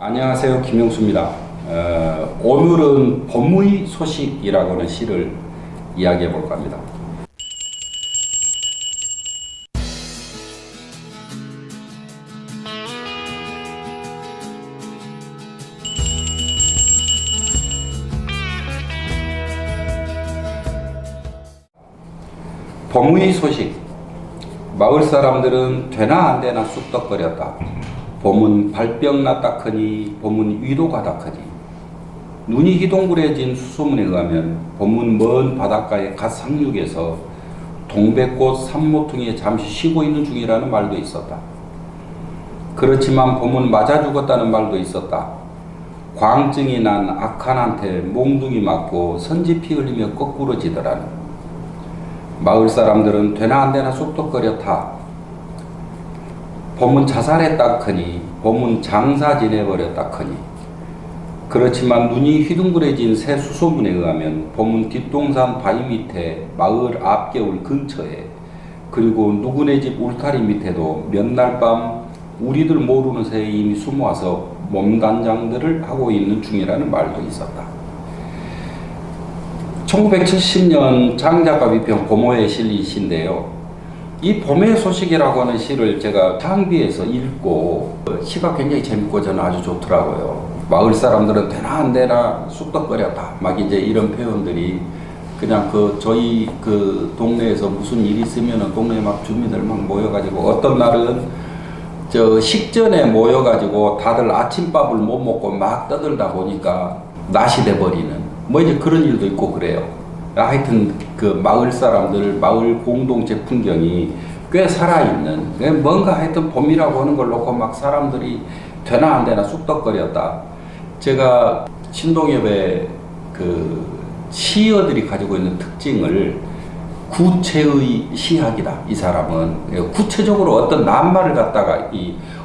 안녕하세요, 김용수입니다. 오늘은 봄의 소식이라고 하는 시를 이야기해 볼까 합니다. 봄의 소식. 마을 사람들은 되나 안 되나 쑥덕거렸다. 봄은 발병 났다 크니 봄은 위도가다 크니. 눈이 희동그레진 수소문에 의하면 봄은 먼 바닷가의 갓 상륙에서 동백꽃 산모퉁이에 잠시 쉬고 있는 중이라는 말도 있었다. 그렇지만 봄은 맞아 죽었다는 말도 있었다. 광증이 난 악한한테 몽둥이 맞고 선지피 흘리며 거꾸로 지더라는. 마을 사람들은 되나 안 되나 쑥덕거렸다. 봄은 자살했다 크니 봄은 장사 지내버렸다 크니. 그렇지만 눈이 휘둥그레진 새 수소문에 의하면 봄은 뒷동산 바위 밑에 마을 앞개울 근처에 그리고 누구네 집 울타리 밑에도 몇 날 밤 우리들 모르는 새에 이미 숨어와서 몸단장들을 하고 있는 중이라는 말도 있었다. 1970년 장작과 비평 고모에 실린 시인데요. 이 봄의 소식이라고 하는 시를 제가 창비에서 읽고 시가 굉장히 재밌고 저는 아주 좋더라고요. 마을 사람들은 되나 안 되나 쑥덕거렸다. 막 이제 이런 표현들이 그냥 저희 동네에서 무슨 일이 있으면은 동네에 막 주민들 막 모여가지고 어떤 날은 식전에 모여가지고 다들 아침밥을 못 먹고 막 떠들다 보니까 낮이 돼버리는 뭐 이제 그런 일도 있고 그래요. 하여튼 마을 사람들, 마을 공동체 풍경이 꽤 살아있는, 뭔가 하여튼 봄이라고 하는 걸 놓고 막 사람들이 되나 안 되나 쑥덕거렸다. 제가 신동엽의 시어들이 가지고 있는 특징을 구체의 시학이다. 이 사람은 구체적으로 어떤 낱말을 갖다가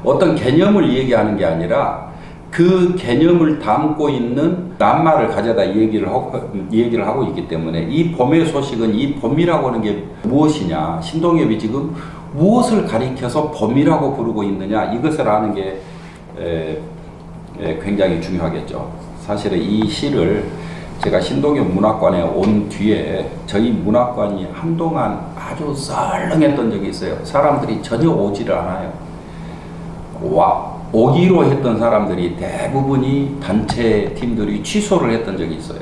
어떤 개념을 얘기하는 게 아니라 그 개념을 담고 있는 낱말을 가져다 얘기를 하고 있기 때문에 이 봄의 소식은 이 봄이라고 하는 게 무엇이냐, 신동엽이 지금 무엇을 가리켜서 봄이라고 부르고 있느냐, 이것을 아는 게 굉장히 중요하겠죠. 사실은 이 시를 제가 신동엽 문학관에 온 뒤에 저희 문학관이 한동안 아주 썰렁했던 적이 있어요. 사람들이 전혀 오지를 않아요. 오기로 했던 사람들이 대부분이 단체 팀들이 취소를 했던 적이 있어요.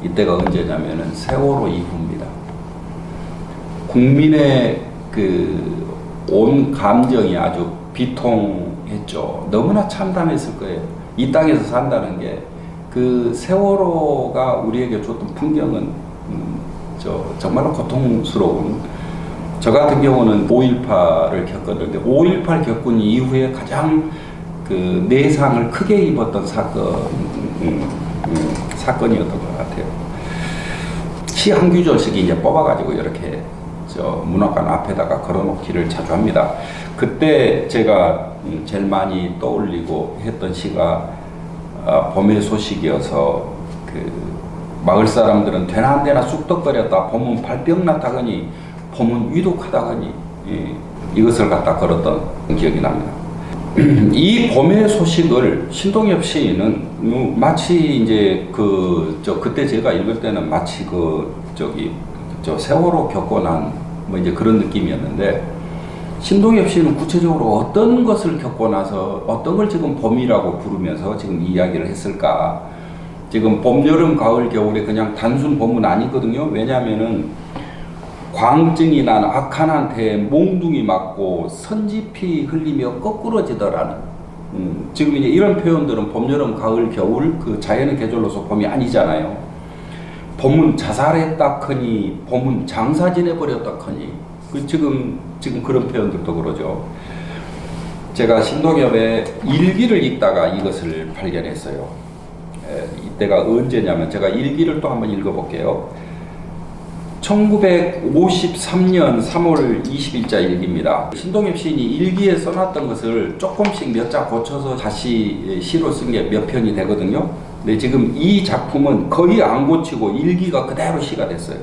이때가 언제냐면은 세월호 이후입니다. 국민의 온 감정이 아주 비통했죠. 너무나 참담했을 거예요. 이 땅에서 산다는 게 세월호가 우리에게 줬던 풍경은 정말로 고통스러운. 저 같은 경우는 5.18을 겪었는데 5.18 겪은 이후에 가장 내상을 크게 입었던 사건이었던 것 같아요. 시 한 구절씩 이제 뽑아가지고 이렇게 문학관 앞에다가 걸어놓기를 자주 합니다. 그때 제가 제일 많이 떠올리고 했던 시가 봄의 소식이어서 마을 사람들은 되나 안 되나 쑥덕거렸다. 봄은 발병 났다거니 봄은 위독하다거니 이것을 갖다 걸었던 기억이 납니다. 이 봄의 소식을 신동엽 시인은 마치 이제 그때 제가 읽을 때는 마치 세월호 겪고 난 뭐 이제 그런 느낌이었는데, 신동엽 시인은 구체적으로 어떤 것을 겪고 나서 어떤 걸 지금 봄이라고 부르면서 지금 이야기를 했을까? 지금 봄, 여름, 가을, 겨울에 그냥 단순 봄은 아니거든요. 왜냐하면은 광증이 난 악한한테 몽둥이 맞고 선지피 흘리며 거꾸러지더라는. 지금 이제 이런 표현들은 봄, 여름, 가을, 겨울 자연의 계절로서 봄이 아니잖아요. 봄은 자살했다 커니 봄은 장사 지내버렸다 커니. 지금 그런 표현들도 그러죠. 제가 신동엽의 일기를 읽다가 이것을 발견했어요. 이때가 언제냐면 제가 일기를 또 한번 읽어볼게요. 1953년 3월 20일자 일기입니다. 신동엽 시인이 일기에 써놨던 것을 조금씩 몇 자 고쳐서 다시 시로 쓴 게 몇 편이 되거든요. 근데 지금 이 작품은 거의 안 고치고 일기가 그대로 시가 됐어요.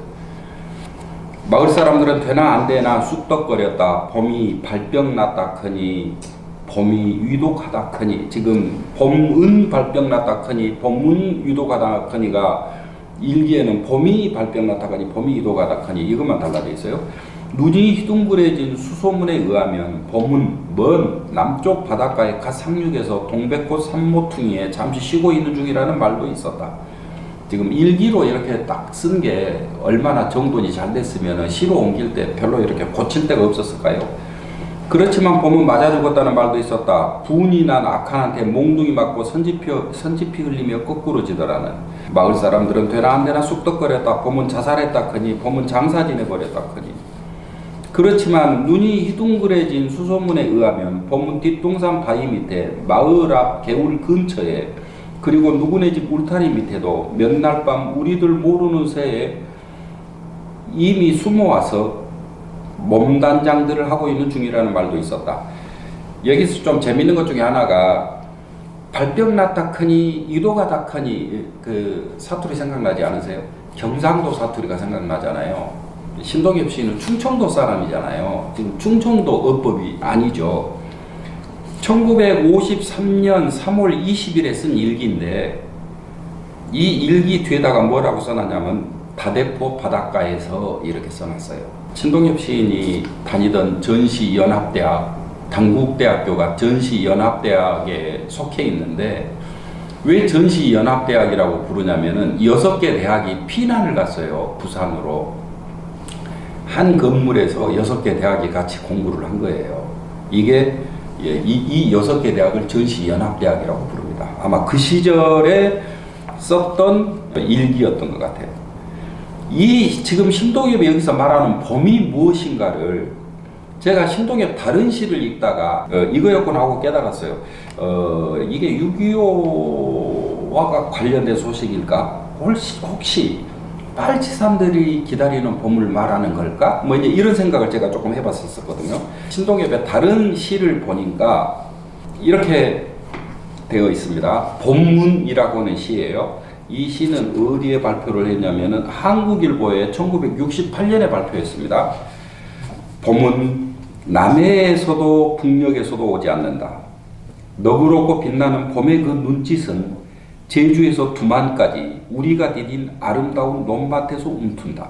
마을 사람들은 되나 안 되나 쑥덕거렸다. 봄이 발병 났다 크니 봄이 위독하다커니, 지금 봄은 발병났다커니 봄은 위독하다커니가 일기에는 봄이 발병났다커니 봄이 위독하다커니 이것만 달라져 있어요. 눈이 희둥그레진 수소문에 의하면 봄은 먼 남쪽 바닷가의 갓 상륙에서 동백꽃 산모퉁이에 잠시 쉬고 있는 중이라는 말도 있었다. 지금 일기로 이렇게 딱 쓴 게 얼마나 정돈이 잘 됐으면 시로 옮길 때 별로 이렇게 고칠 데가 없었을까요? 그렇지만 봄은 맞아 죽었다는 말도 있었다. 분이 난 악한한테 몽둥이 맞고 선지피 흘리며 거꾸로 지더라는. 마을 사람들은 되나 안 되나 쑥덕거렸다. 봄은 자살했다커니 봄은 장사 지내버렸다커니. 그렇지만 눈이 희둥그레진 수소문에 의하면 봄은 뒷동산 바위 밑에 마을 앞 개울 근처에 그리고 누구네 집 울타리 밑에도 몇 날 밤 우리들 모르는 새에 이미 숨어와서 몸단장들을 하고 있는 중이라는 말도 있었다. 여기서 좀 재밌는 것 중에 하나가 발병났다커니 이도가다커니 그 사투리 생각나지 않으세요? 경상도 사투리가 생각나잖아요. 신동엽 씨는 충청도 사람이잖아요. 지금 충청도 어법이 아니죠. 1953년 3월 20일에 쓴 일기인데 이 일기 뒤에다가 뭐라고 써놨냐면 다대포 바닷가에서 이렇게 써놨어요. 신동엽 시인이 다니던 전시연합대학, 당국대학교가 전시연합대학에 속해 있는데 왜 전시연합대학이라고 부르냐면은 6개 대학이 피난을 갔어요. 부산으로. 한 건물에서 6개 대학이 같이 공부를 한 거예요. 이게 이 6개 대학을 전시연합대학이라고 부릅니다. 아마 그 시절에 썼던 일기였던 것 같아요. 이 지금 신동엽이 여기서 말하는 봄이 무엇인가를 제가 신동엽 다른 시를 읽다가 이거였구나 하고 깨달았어요. 이게 6.25와 관련된 소식일까? 혹시 빨치산들이 기다리는 봄을 말하는 걸까? 뭐 이제 이런 생각을 제가 조금 해봤었거든요. 신동엽의 다른 시를 보니까 이렇게 되어 있습니다. 봄문이라고 하는 시예요. 이 시는 어디에 발표를 했냐면은 한국일보에 1968년에 발표했습니다. 봄은 남해에서도 북녘에서도 오지 않는다. 너그럽고 빛나는 봄의 그 눈짓은 제주에서 두만까지 우리가 디딘 아름다운 논밭에서 움튼다.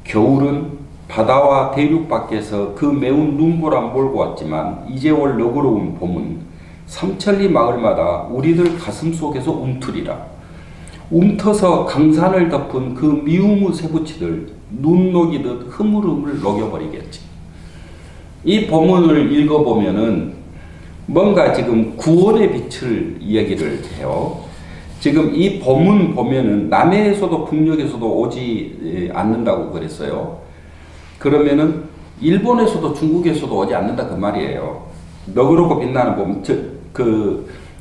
겨울은 바다와 대륙 밖에서 그 매운 눈보라 몰고 왔지만 이제 올 너그러운 봄은 삼천리 마을마다 우리들 가슴 속에서 움트리라. 움터서 강산을 덮은 그 미우무 새부치들 눈 녹이듯 흐물흐물 녹여버리겠지. 이 본문을 읽어보면은 뭔가 지금 구원의 빛을 이야기를 해요. 지금 이 본문 보면은 남해에서도 북녘에서도 오지 않는다고 그랬어요. 그러면은 일본에서도 중국에서도 오지 않는다 그 말이에요. 너그럽고 빛나는 봄,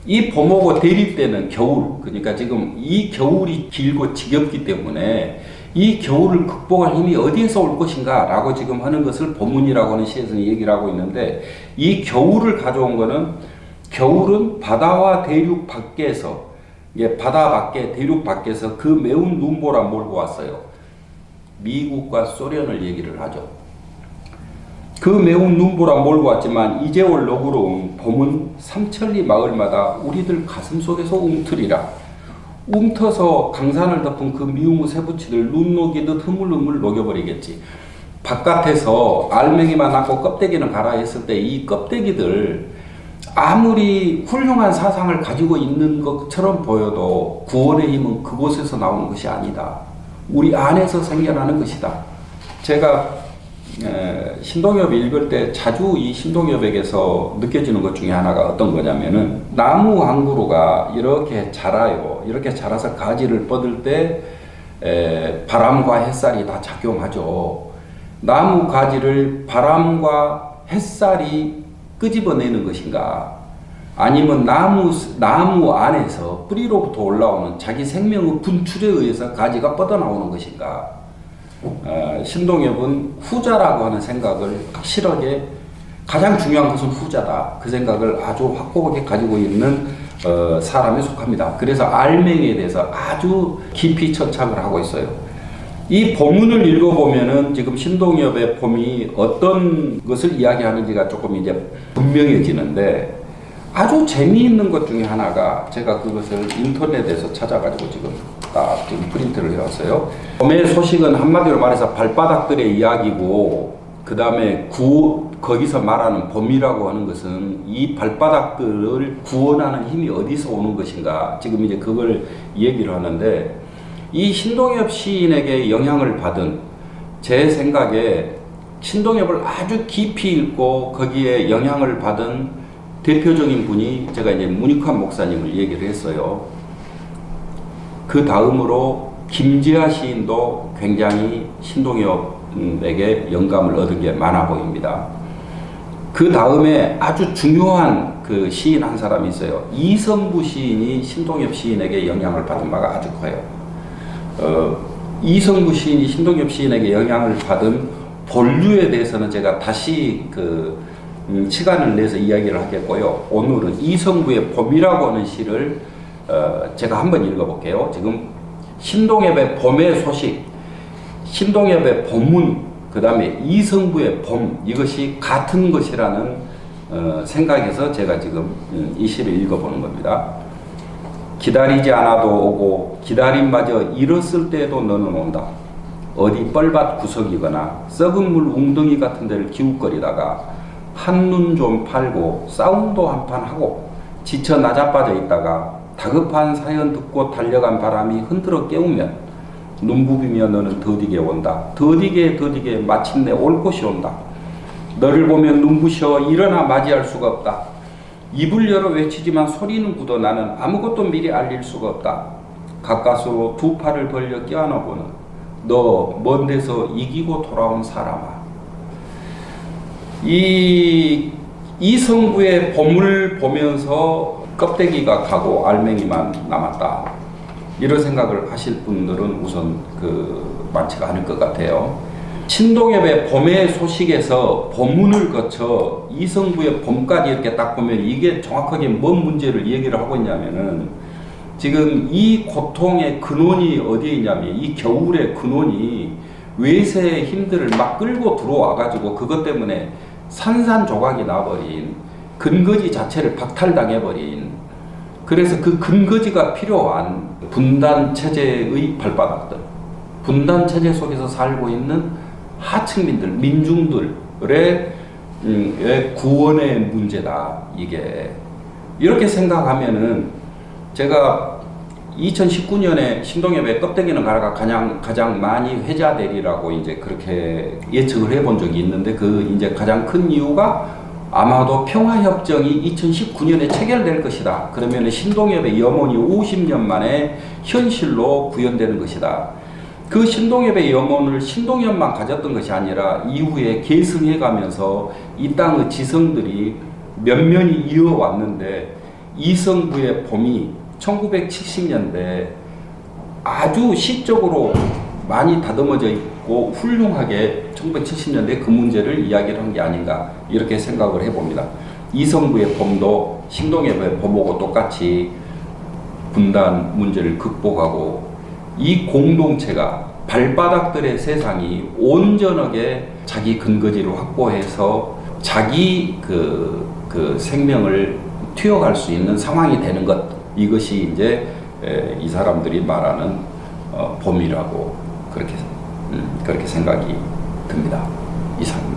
이 봄하고 대립되는 겨울, 그러니까 지금 이 겨울이 길고 지겹기 때문에 이 겨울을 극복할 힘이 어디에서 올 것인가 라고 지금 하는 것을 봄문이라고 하는 시에서는 얘기를 하고 있는데 이 겨울을 가져온 거는 겨울은 바다와 대륙 밖에서 바다 밖에 대륙 밖에서 그 매운 눈보라 몰고 왔어요. 미국과 소련을 얘기를 하죠. 그 매운 눈보라 몰고 왔지만 이제 올 너그러운 봄은 삼천리 마을마다 우리들 가슴 속에서 움트리라. 움터서 강산을 덮은 그 미우무 새부치들 눈 녹이듯 흐물흐물 녹여버리겠지. 바깥에서 알맹이만 남고 껍데기는 갈아 했을 때 이 껍데기들 아무리 훌륭한 사상을 가지고 있는 것처럼 보여도 구원의 힘은 그곳에서 나오는 것이 아니다. 우리 안에서 생겨나는 것이다. 제가 신동엽 읽을 때 자주 이 신동엽에게서 느껴지는 것 중에 하나가 어떤 거냐면은 나무 한 그루가 이렇게 자라요. 이렇게 자라서 가지를 뻗을 때 바람과 햇살이 다 작용하죠. 나무 가지를 바람과 햇살이 끄집어내는 것인가? 아니면 나무 안에서 뿌리로부터 올라오는 자기 생명의 분출에 의해서 가지가 뻗어나오는 것인가? 신동엽은 후자라고 하는 생각을 확실하게 가장 중요한 것은 후자다. 그 생각을 아주 확고하게 가지고 있는 사람에 속합니다. 그래서 알맹이에 대해서 아주 깊이 천착을 하고 있어요. 이 본문을 읽어보면은 지금 신동엽의 봄이 어떤 것을 이야기하는지가 조금 이제 분명해지는데, 아주 재미있는 것 중에 하나가, 제가 그것을 인터넷에서 찾아가지고 지금 프린트를 해왔어요. 봄의 소식은 한마디로 말해서 발바닥들의 이야기고, 그 다음에 거기서 말하는 봄이라고 하는 것은 이 발바닥들을 구원하는 힘이 어디서 오는 것인가, 지금 이제 그걸 얘기를 하는데, 이 신동엽 시인에게 영향을 받은, 제 생각에 신동엽을 아주 깊이 읽고 거기에 영향을 받은 대표적인 분이, 제가 이제 문익환 목사님을 얘기를 했어요. 그 다음으로 김지아 시인도 굉장히 신동엽에게 영감을 얻은 게 많아 보입니다. 그 다음에 아주 중요한 그 시인 한 사람이 있어요. 이성부 시인이 신동엽 시인에게 영향을 받은 바가 아주 커요. 이성부 시인이 신동엽 시인에게 영향을 받은 본류에 대해서는 제가 다시 시간을 내서 이야기를 하겠고요. 오늘은 이성부의 봄이라고 하는 시를 제가 한번 읽어볼게요. 지금 신동엽의 봄의 소식, 신동엽의 봄문, 그 다음에 이성부의 봄, 이것이 같은 것이라는 생각에서 제가 지금 이 시를 읽어보는 겁니다. 기다리지 않아도 오고 기다림마저 잃었을 때에도 너는 온다. 어디 뻘밭 구석이거나 썩은 물 웅덩이 같은 데를 기웃거리다가 한눈 좀 팔고 싸움도 한판 하고 지쳐 나자빠져 있다가 다급한 사연 듣고 달려간 바람이 흔들어 깨우면 눈 부비며 너는 더디게 온다. 더디게 마침내 올 곳이 온다. 너를 보면 눈부셔 일어나 맞이할 수가 없다. 입을 열어 외치지만 소리는 굳어 나는 아무것도 미리 알릴 수가 없다. 가까스로 두 팔을 벌려 껴안아보는 너 먼 데서 이기고 돌아온 사람아. 이 이성부의 봄을 보면서 껍데기가 가고 알맹이만 남았다, 이런 생각을 하실 분들은 우선 많지가 않을 것 같아요. 신동엽의 봄의 소식에서 본문을 거쳐 이성부의 봄까지 이렇게 딱 보면 이게 정확하게 뭔 문제를 얘기를 하고 있냐면은, 지금 이 고통의 근원이 어디에 있냐면, 이 겨울의 근원이 외세의 힘들을 막 끌고 들어와 가지고 그것 때문에 산산조각이 나버린, 근거지 자체를 박탈당해버린, 그래서 그 근거지가 필요한 분단체제의 발바닥들, 분단체제 속에서 살고 있는 하층민들, 민중들의 구원의 문제다. 이게 이렇게 생각하면은, 제가 2019년에 신동엽의 껍데기는 가라가 가장 많이 회자되리라고 이제 그렇게 예측을 해본 적이 있는데, 이제 가장 큰 이유가 아마도 평화협정이 2019년에 체결될 것이다. 그러면 신동엽의 염원이 50년 만에 현실로 구현되는 것이다. 그 신동엽의 염원을 신동엽만 가졌던 것이 아니라 이후에 계승해가면서 이 땅의 지성들이 면면이 이어왔는데, 이성부의 봄이 1970년대 아주 시적으로 많이 다듬어져 있고 훌륭하게 1970년대 그 문제를 이야기를 한 게 아닌가, 이렇게 생각을 해봅니다. 이성부의 봄도 신동엽의 봄하고 똑같이 분단 문제를 극복하고, 이 공동체가 발바닥들의 세상이 온전하게 자기 근거지를 확보해서 자기 생명을 튀어갈 수 있는 상황이 되는 것, 이것이 이제 이 사람들이 말하는 봄이라고 그렇게 생각이 듭니다. 이상.